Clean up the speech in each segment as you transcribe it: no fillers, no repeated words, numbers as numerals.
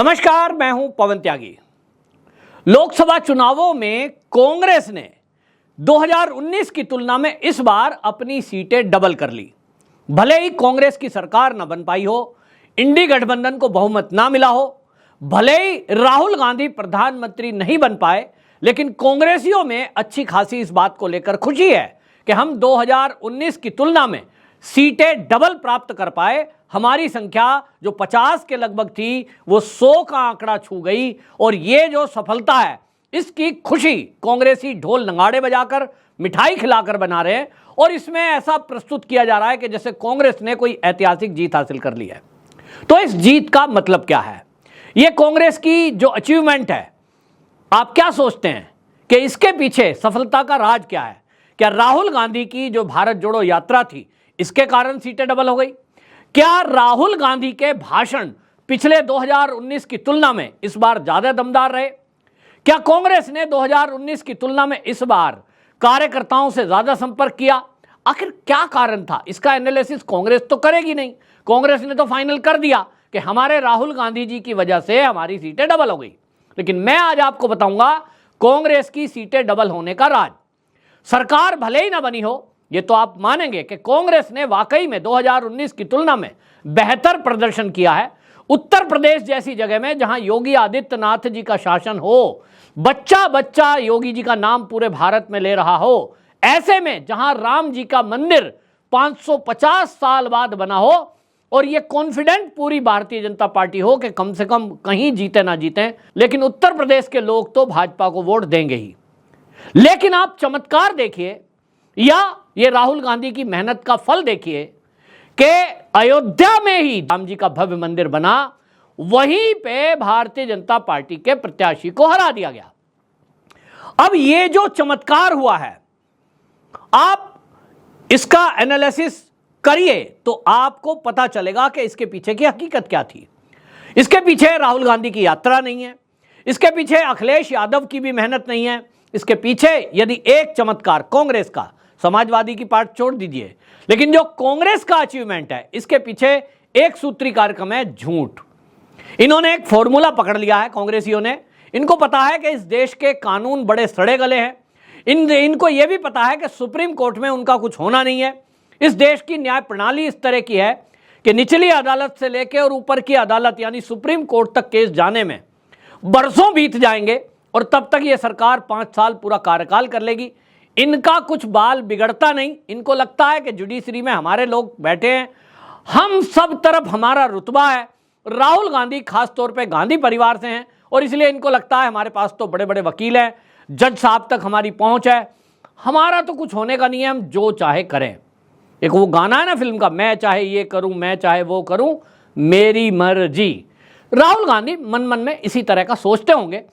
नमस्कार, मैं हूं पवन त्यागी। लोकसभा चुनावों में कांग्रेस ने 2019 की तुलना में इस बार अपनी सीटें डबल कर ली। भले ही कांग्रेस की सरकार न बन पाई हो, इंडी गठबंधन को बहुमत ना मिला हो, भले ही राहुल गांधी प्रधानमंत्री नहीं बन पाए, लेकिन कांग्रेसियों में अच्छी खासी इस बात को लेकर खुशी है कि हम 2019 की तुलना में सीटें डबल प्राप्त कर पाए। हमारी संख्या जो 50 के लगभग थी वो 100 का आंकड़ा छू गई और ये जो सफलता है इसकी खुशी कांग्रेसी ढोल नगाड़े बजाकर, मिठाई खिलाकर बना रहे हैं और इसमें ऐसा प्रस्तुत किया जा रहा है कि जैसे कांग्रेस ने कोई ऐतिहासिक जीत हासिल कर ली है। तो इस जीत का मतलब क्या है? ये कांग्रेस की जो अचीवमेंट है, आप क्या सोचते हैं कि इसके पीछे सफलता का राज क्या है? क्या राहुल गांधी की जो भारत जोड़ो यात्रा थी इसके कारण सीटें डबल हो गई? क्या राहुल गांधी के भाषण पिछले 2019 की तुलना में इस बार ज्यादा दमदार रहे? क्या कांग्रेस ने 2019 की तुलना में इस बार कार्यकर्ताओं से ज्यादा संपर्क किया? आखिर क्या कारण था? इसका एनालिसिस कांग्रेस तो करेगी नहीं। कांग्रेस ने तो फाइनल कर दिया कि हमारे राहुल गांधी जी की वजह से हमारी सीटें डबल हो गई। लेकिन मैं आज आपको बताऊंगा कांग्रेस की सीटें डबल होने का राज। सरकार भले ही ना बनी हो, ये तो आप मानेंगे कि कांग्रेस ने वाकई में 2019 की तुलना में बेहतर प्रदर्शन किया है। उत्तर प्रदेश जैसी जगह में जहां योगी आदित्यनाथ जी का शासन हो, बच्चा बच्चा योगी जी का नाम पूरे भारत में ले रहा हो, ऐसे में जहां राम जी का मंदिर 550 साल बाद बना हो और ये कॉन्फिडेंट पूरी भारतीय जनता पार्टी हो कि कम से कम कहीं जीते ना जीते, लेकिन उत्तर प्रदेश के लोग तो भाजपा को वोट देंगे ही। लेकिन आप चमत्कार देखिए या ये राहुल गांधी की मेहनत का फल देखिए कि अयोध्या में ही राम जी का भव्य मंदिर बना, वहीं पे भारतीय जनता पार्टी के प्रत्याशी को हरा दिया गया। अब ये जो चमत्कार हुआ है, आप इसका एनालिसिस करिए तो आपको पता चलेगा कि इसके पीछे की हकीकत क्या थी। इसके पीछे राहुल गांधी की यात्रा नहीं है, इसके पीछे अखिलेश यादव की भी मेहनत नहीं है। इसके पीछे यदि एक चमत्कार कांग्रेस का, समाजवादी की पार्ट छोड़ दीजिए, लेकिन जो कांग्रेस का अचीवमेंट है इसके पीछे एक सूत्री कार्यक्रम है झूठ। इन्होंने एक फॉर्मूला पकड़ लिया है कांग्रेसियों ने। इनको पता है कि इस देश के कानून बड़े सड़े गले हैं। इनको यह भी पता है कि सुप्रीम कोर्ट में उनका कुछ होना नहीं है। इस देश की न्याय प्रणाली इस तरह की है कि निचली अदालत से लेकर और ऊपर की अदालत यानी सुप्रीम कोर्ट तक केस जाने में बरसों बीत जाएंगे और तब तक यह सरकार 5 साल पूरा कार्यकाल कर लेगी। इनका कुछ बाल बिगड़ता नहीं। इनको लगता है कि जुडिशरी में हमारे लोग बैठे हैं, हम सब तरफ हमारा रुतबा है। राहुल गांधी खास तौर पे गांधी परिवार से हैं और इसलिए इनको लगता है हमारे पास तो बड़े बड़े वकील हैं, जज साहब तक हमारी पहुंच है, हमारा तो कुछ होने का नहीं है, हम जो चाहे करें। एक वो गाना है ना फिल्म का, मैं चाहे ये करूं, मैं चाहे वो करूं, मेरी मर्जी। राहुल गांधी मन मन में इसी तरह का सोचते होंगे।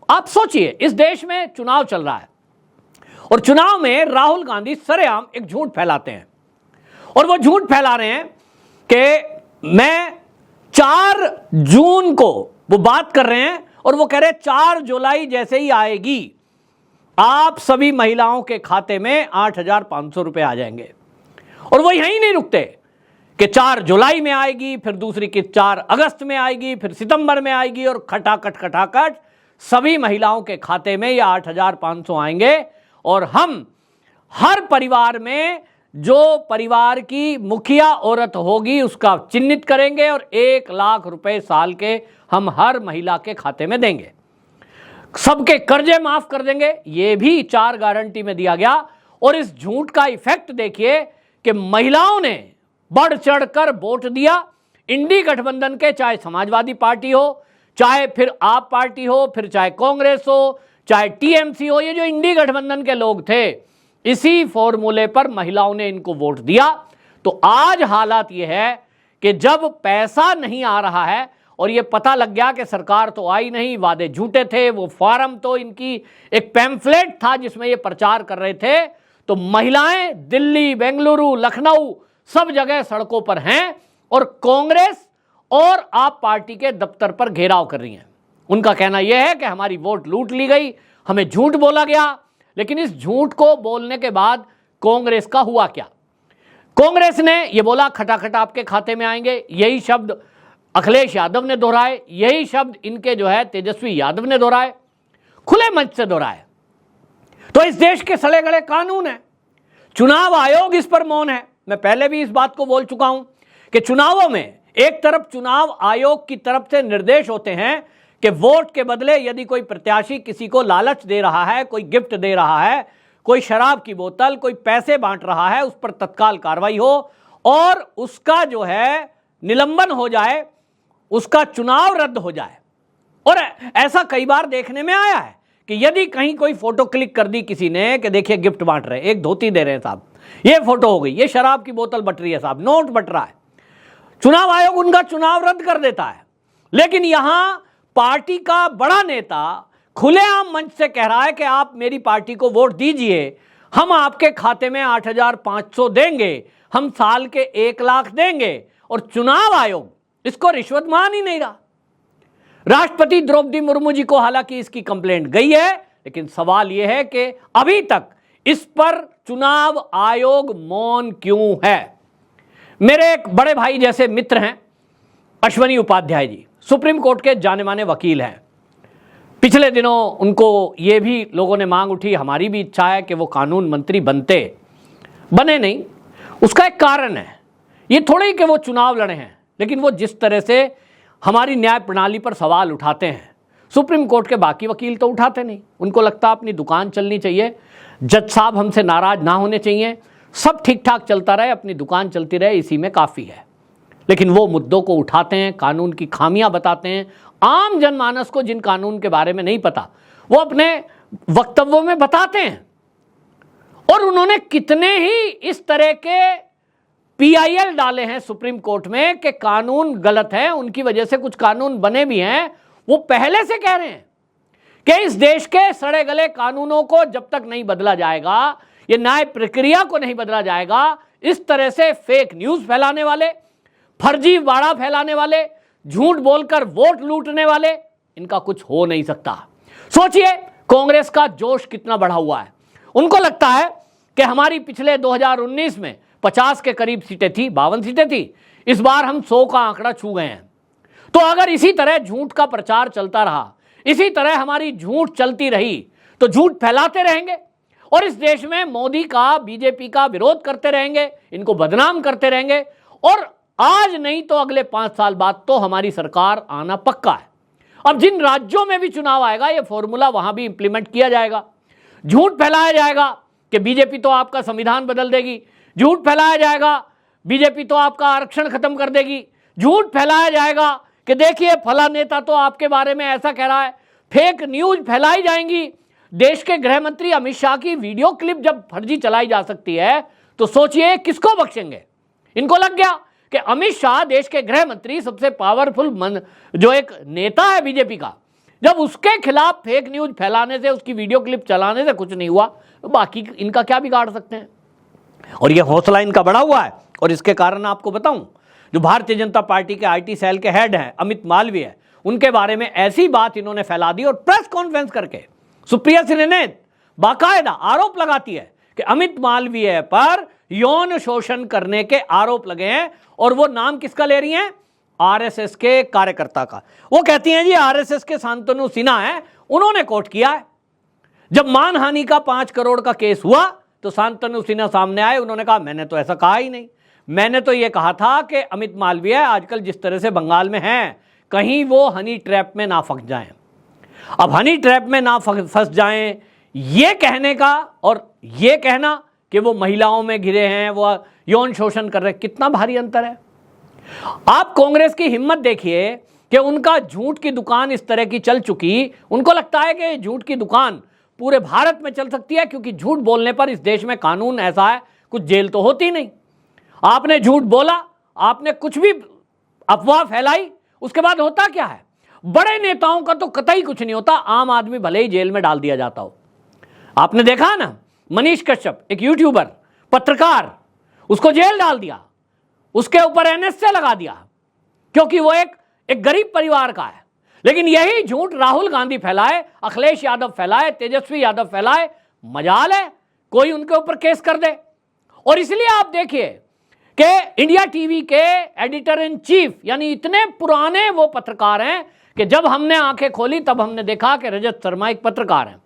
आप सोचिए, इस देश में चुनाव चल रहा है और चुनाव में राहुल गांधी सरेआम एक झूठ फैलाते हैं और वो झूठ फैला रहे हैं कि मैं 4 जून को वो बात कर रहे हैं और वो कह रहे हैं 4 जुलाई जैसे ही आएगी आप सभी महिलाओं के खाते में 8,500 रुपए आ जाएंगे। और वो यहीं नहीं रुकते कि 4 जुलाई में आएगी, फिर दूसरी की 4 अगस्त में आएगी, फिर सितंबर में आएगी और खटाखट सभी महिलाओं के खाते में ये 8,500 आएंगे और हम हर परिवार में जो परिवार की मुखिया औरत होगी उसका चिन्हित करेंगे और 1 लाख रुपए साल के हम हर महिला के खाते में देंगे। सबके कर्जे माफ कर देंगे, ये भी 4 गारंटी में दिया गया। और इस झूठ का इफेक्ट देखिए कि महिलाओं ने बढ़ चढ़कर वोट दिया। इंडी गठबंधन के, चाहे समाजवादी पार्टी हो, चाहे फिर आप पार्टी हो, फिर चाहे कांग्रेस हो, चाहे टीएमसी हो, ये जो इंडी गठबंधन के लोग थे, इसी फॉर्मूले पर महिलाओं ने इनको वोट दिया। तो आज हालात ये है कि जब पैसा नहीं आ रहा है और ये पता लग गया कि सरकार तो आई नहीं, वादे झूठे थे, वो फॉर्म तो इनकी एक पैम्फलेट था जिसमें ये प्रचार कर रहे थे, तो महिलाएं दिल्ली, बेंगलुरु, लखनऊ सब जगह सड़कों पर हैं और कांग्रेस और आप पार्टी के दफ्तर पर घेराव कर रही हैं। उनका कहना यह है कि हमारी वोट लूट ली गई, हमें झूठ बोला गया। लेकिन इस झूठ को बोलने के बाद कांग्रेस का हुआ क्या? कांग्रेस ने यह बोला खटाखट आपके खाते में आएंगे, यही शब्द अखिलेश यादव ने दोहराए, यही शब्द इनके जो है तेजस्वी यादव ने दोहराए, खुले मंच से दोहराए। तो इस देश के सड़े गड़े कानून है, चुनाव आयोग इस पर मौन है। मैं पहले भी इस बात को बोल चुका हूं कि चुनावों में एक तरफ चुनाव आयोग की तरफ से निर्देश होते हैं कि वोट के बदले यदि कोई प्रत्याशी किसी को लालच दे रहा है, कोई गिफ्ट दे रहा है, कोई शराब की बोतल, कोई पैसे बांट रहा है, उस पर तत्काल कार्रवाई हो और उसका जो है निलंबन हो जाए, उसका चुनाव रद्द हो जाए। और ऐसा कई बार देखने में आया है कि यदि कहीं कोई फोटो क्लिक कर दी किसी ने कि देखिए गिफ्ट बांट रहे, एक धोती दे रहे हैं साहब, ये फोटो हो गई, ये शराब की बोतल बट रही है साहब, नोट बट रहा है, चुनाव आयोग उनका चुनाव रद्द कर देता है। लेकिन यहां पार्टी का बड़ा नेता खुलेआम मंच से कह रहा है कि आप मेरी पार्टी को वोट दीजिए, हम आपके खाते में 8,500 देंगे, हम साल के 1 लाख देंगे, और चुनाव आयोग इसको रिश्वत मान ही नहीं रहा। राष्ट्रपति द्रौपदी मुर्मू जी को हालांकि इसकी कंप्लेंट गई है, लेकिन सवाल यह है कि अभी तक इस पर चुनाव आयोग मौन क्यों है। मेरे एक बड़े भाई जैसे मित्र हैं अश्वनी उपाध्याय जी, सुप्रीम कोर्ट के जाने माने वकील हैं। पिछले दिनों उनको ये भी लोगों ने मांग उठी, हमारी भी इच्छा है कि वो कानून मंत्री बने नहीं। उसका एक कारण है, ये थोड़े ही कि वो चुनाव लड़े हैं, लेकिन वो जिस तरह से हमारी न्याय प्रणाली पर सवाल उठाते हैं, सुप्रीम कोर्ट के बाकी वकील तो उठाते नहीं। उनको लगता अपनी दुकान चलनी चाहिए, जज साहब हमसे नाराज ना होने चाहिए, सब ठीक ठाक चलता रहे, अपनी दुकान चलती रहे, इसी में काफ़ी है। लेकिन वो मुद्दों को उठाते हैं, कानून की खामियां बताते हैं, आम जनमानस को जिन कानून के बारे में नहीं पता वो अपने वक्तव्यों में बताते हैं। और उन्होंने कितने ही इस तरह के PIL डाले हैं सुप्रीम कोर्ट में कि कानून गलत है, उनकी वजह से कुछ कानून बने भी हैं। वो पहले से कह रहे हैं कि इस देश के सड़े गले कानूनों को जब तक नहीं बदला जाएगा, ये न्याय प्रक्रिया को नहीं बदला जाएगा, इस तरह से फेक न्यूज फैलाने वाले, फर्जी वाड़ा फैलाने वाले, झूठ बोलकर वोट लूटने वाले, इनका कुछ हो नहीं सकता। सोचिए कांग्रेस का जोश कितना बढ़ा हुआ है। उनको लगता है कि हमारी पिछले 2019 में 50 के करीब सीटें थी, 52 सीटें थी, इस बार हम 100 का आंकड़ा छू गए हैं। तो अगर इसी तरह झूठ का प्रचार चलता रहा, इसी तरह हमारी झूठ चलती रही, तो झूठ फैलाते रहेंगे और इस देश में मोदी का, बीजेपी का विरोध करते रहेंगे, इनको बदनाम करते रहेंगे, और आज नहीं तो अगले 5 साल बाद तो हमारी सरकार आना पक्का है। अब जिन राज्यों में भी चुनाव आएगा, ये फॉर्मूला वहां भी इंप्लीमेंट किया जाएगा। झूठ फैलाया जाएगा कि बीजेपी तो आपका संविधान बदल देगी, झूठ फैलाया जाएगा बीजेपी तो आपका आरक्षण खत्म कर देगी, झूठ फैलाया जाएगा कि देखिए फला नेता तो आपके बारे में ऐसा कह रहा है, फेक न्यूज फैलाई जाएंगी। देश के गृह मंत्री अमित शाह की वीडियो क्लिप जब फर्जी चलाई जा सकती है, तो सोचिए किसको बख्शेंगे। इनको लग गया कि अमित शाह देश के गृह मंत्री, सबसे पावरफुल जो एक नेता है बीजेपी का, जब उसके खिलाफ फेक न्यूज फैलाने से, उसकी वीडियो क्लिप चलाने से कुछ नहीं हुआ, तो बाकी इनका क्या बिगाड़ सकते हैं। और ये हौसला इनका बढ़ा हुआ है। और इसके कारण आपको बताऊं, जो भारतीय जनता पार्टी के IT सेल के हेड हैं अमित मालवीय, उनके बारे में ऐसी बात इन्होंने फैला दी और प्रेस कॉन्फ्रेंस करके सुप्रिया सिन्हा ने बाकायदा आरोप लगाती है कि अमित मालवीय पर यौन शोषण करने के आरोप लगे हैं। और वो नाम किसका ले रही हैं? RSS के कार्यकर्ता का। वो कहती हैं जी RSS के शांतनु सिन्हा है, उन्होंने कोट किया है। जब मानहानि का 5 करोड़ का केस हुआ तो शांतनु सिन्हा सामने आए, उन्होंने कहा मैंने तो ऐसा कहा ही नहीं, मैंने तो ये कहा था कि अमित मालवीय आजकल जिस तरह से बंगाल में हैं, कहीं वो हनी ट्रैप में ना फंस जाएं। अब हनी ट्रैप में ना फंस जाएं, ये कहने का और ये कहना कि वो महिलाओं में घिरे हैं, वो यौन शोषण कर रहे हैं, कितना भारी अंतर है। आप कांग्रेस की हिम्मत देखिए कि उनका झूठ की दुकान इस तरह की चल चुकी, उनको लगता है कि झूठ की दुकान पूरे भारत में चल सकती है, क्योंकि झूठ बोलने पर इस देश में कानून ऐसा है, कुछ जेल तो होती नहीं। आपने झूठ बोला, आपने कुछ भी अफवाह फैलाई, उसके बाद होता क्या है? बड़े नेताओं का तो कतई कुछ नहीं होता, आम आदमी भले ही जेल में डाल दिया जाता हो। आपने देखा ना, मनीष कश्यप एक यूट्यूबर, पत्रकार, उसको जेल डाल दिया, उसके ऊपर NSA लगा दिया, क्योंकि वो एक गरीब परिवार का है। लेकिन यही झूठ राहुल गांधी फैलाए, अखिलेश यादव फैलाए, तेजस्वी यादव फैलाए, मजाल है कोई उनके ऊपर केस कर दे। और इसलिए आप देखिए कि इंडिया टीवी के एडिटर इन चीफ यानी इतने पुराने वो पत्रकार हैं कि जब हमने आंखें खोली तब हमने देखा कि रजत शर्मा एक पत्रकार हैं,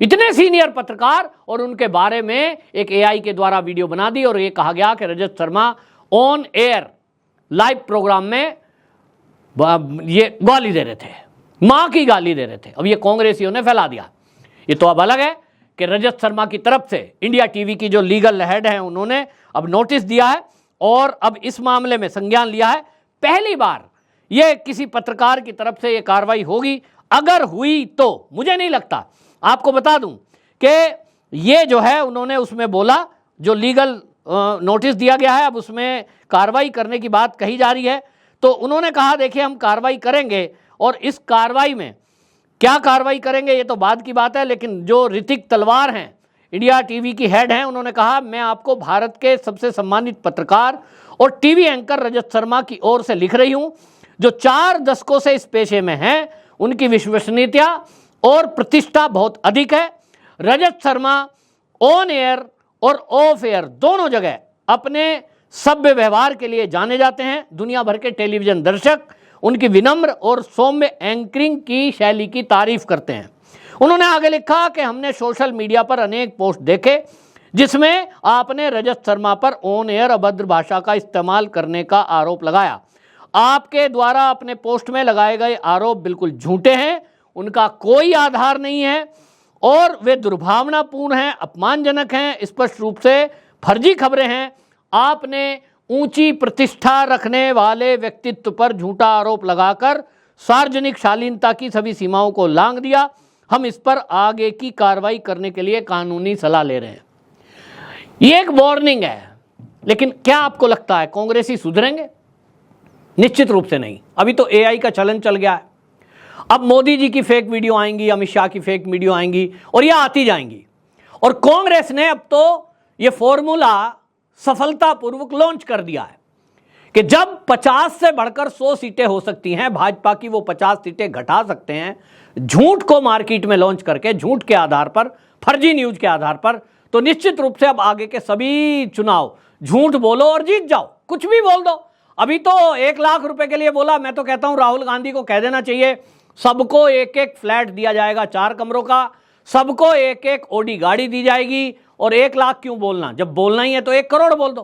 इतने सीनियर पत्रकार, और उनके बारे में एक एआई के द्वारा वीडियो बना दी और ये कहा गया कि Rajat Sharma on air live programme में ये गाली दे रहे थे, मां की गाली दे रहे थे। अब ये कांग्रेसियों ने फैला दिया। ये तो अब अलग है कि रजत शर्मा की तरफ से इंडिया टीवी की जो लीगल हेड है उन्होंने अब नोटिस दिया है और अब इस मामले में संज्ञान लिया है। पहली बार ये किसी पत्रकार की तरफ से ये कार्रवाई होगी। अगर हुई तो मुझे नहीं लगता, आपको बता दूं कि ये जो है उन्होंने उसमें बोला, जो लीगल नोटिस दिया गया है अब उसमें कार्रवाई करने की बात कही जा रही है। तो उन्होंने कहा देखिए हम कार्रवाई करेंगे, और इस कार्रवाई में क्या कार्रवाई करेंगे ये तो बाद की बात है, लेकिन जो ऋतिक तलवार हैं, इंडिया टीवी की हेड हैं, उन्होंने कहा मैं आपको भारत के सबसे सम्मानित पत्रकार और टीवी एंकर रजत शर्मा की ओर से लिख रही हूं, जो 4 दशकों से इस पेशे में हैं, उनकी विश्वसनीयता और प्रतिष्ठा बहुत अधिक है। रजत शर्मा ऑन एयर और ऑफ एयर दोनों जगह अपने सभ्य व्यवहार के लिए जाने जाते हैं। दुनिया भर के टेलीविजन दर्शक उनकी विनम्र और सौम्य एंकरिंग की शैली की तारीफ करते हैं। उन्होंने आगे लिखा कि हमने सोशल मीडिया पर अनेक पोस्ट देखे जिसमें आपने रजत शर्मा पर ऑन एयर अभद्र भाषा का इस्तेमाल करने का आरोप लगाया। आपके द्वारा अपने पोस्ट में लगाए गए आरोप बिल्कुल झूठे हैं, उनका कोई आधार नहीं है और वे दुर्भावनापूर्ण हैं, अपमानजनक हैं, स्पष्ट रूप से फर्जी खबरें हैं। आपने ऊंची प्रतिष्ठा रखने वाले व्यक्तित्व पर झूठा आरोप लगाकर सार्वजनिक शालीनता की सभी सीमाओं को लांघ दिया। हम इस पर आगे की कार्रवाई करने के लिए कानूनी सलाह ले रहे हैं। ये एक वार्निंग है, लेकिन क्या आपको लगता है कांग्रेसी सुधरेंगे? निश्चित रूप से नहीं। अभी तो एआई का चलन चल गया है। अब मोदी जी की फेक वीडियो आएंगी, अमित शाह की फेक वीडियो आएंगी और ये आती जाएंगी। और कांग्रेस ने अब तो ये फॉर्मूला सफलतापूर्वक लॉन्च कर दिया है कि जब 50 से बढ़कर 100 सीटें हो सकती हैं, भाजपा की वो 50 सीटें घटा सकते हैं झूठ को मार्केट में लॉन्च करके, झूठ के आधार पर, फर्जी न्यूज के आधार पर। तो निश्चित रूप से अब आगे के सभी चुनाव झूठ बोलो और जीत जाओ, कुछ भी बोल दो। अभी तो 1 लाख रुपए के लिए बोला। मैं तो कहता हूं राहुल गांधी को कह देना चाहिए सबको 1-1 फ्लैट दिया जाएगा 4 कमरों का, सबको 1-1 ओडी गाड़ी दी जाएगी। और 1 लाख क्यों बोलना, जब बोलना ही है तो 1 करोड़ बोल दो,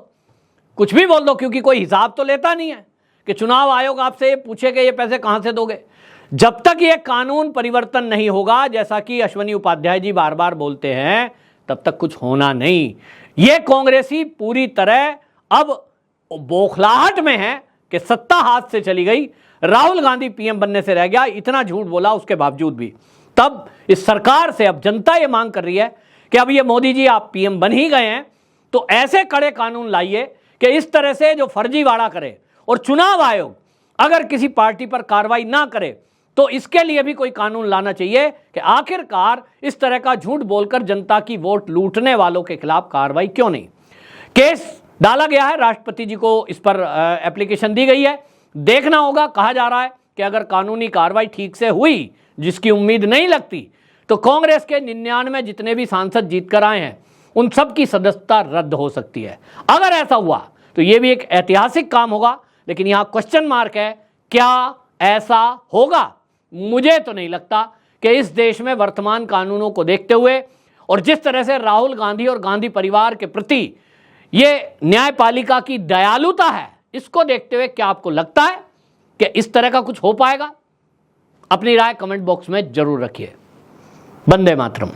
कुछ भी बोल दो, क्योंकि कोई हिसाब तो लेता नहीं है कि चुनाव आयोग आपसे ये पूछे कि ये पैसे कहां से दोगे। जब तक ये कानून परिवर्तन नहीं होगा, जैसा कि अश्वनी उपाध्याय जी बार बार बोलते हैं, तब तक कुछ होना नहीं। ये कांग्रेसी पूरी तरह अब बौखलाहट में है कि सत्ता हाथ से चली गई, राहुल गांधी पीएम बनने से रह गया, इतना झूठ बोला उसके बावजूद भी। तब इस सरकार से अब जनता ये मांग कर रही है कि अब ये मोदी जी आप पीएम बन ही गए हैं तो ऐसे कड़े कानून लाइए कि इस तरह से जो फर्जीवाड़ा करे, और चुनाव आयोग अगर किसी पार्टी पर कार्रवाई ना करे तो इसके लिए भी कोई कानून लाना चाहिए कि आखिरकार इस तरह का झूठ बोलकर जनता की वोट लूटने वालों के खिलाफ कार्रवाई क्यों नहीं। केस डाला गया है, राष्ट्रपति जी को इस पर एप्लीकेशन दी गई है। देखना होगा, कहा जा रहा है कि अगर कानूनी कार्रवाई ठीक से हुई, जिसकी उम्मीद नहीं लगती, तो कांग्रेस के 99 जितने भी सांसद जीत कर आए हैं उन सब की सदस्यता रद्द हो सकती है। अगर ऐसा हुआ तो यह भी एक ऐतिहासिक काम होगा, लेकिन यहां क्वेश्चन मार्क है, क्या ऐसा होगा? मुझे तो नहीं लगता कि इस देश में वर्तमान कानूनों को देखते हुए और जिस तरह से राहुल गांधी और गांधी परिवार के प्रति ये न्यायपालिका की दयालुता है, इसको देखते हुए क्या आपको लगता है कि इस तरह का कुछ हो पाएगा? अपनी राय कमेंट बॉक्स में जरूर रखिए। वंदे मातरम।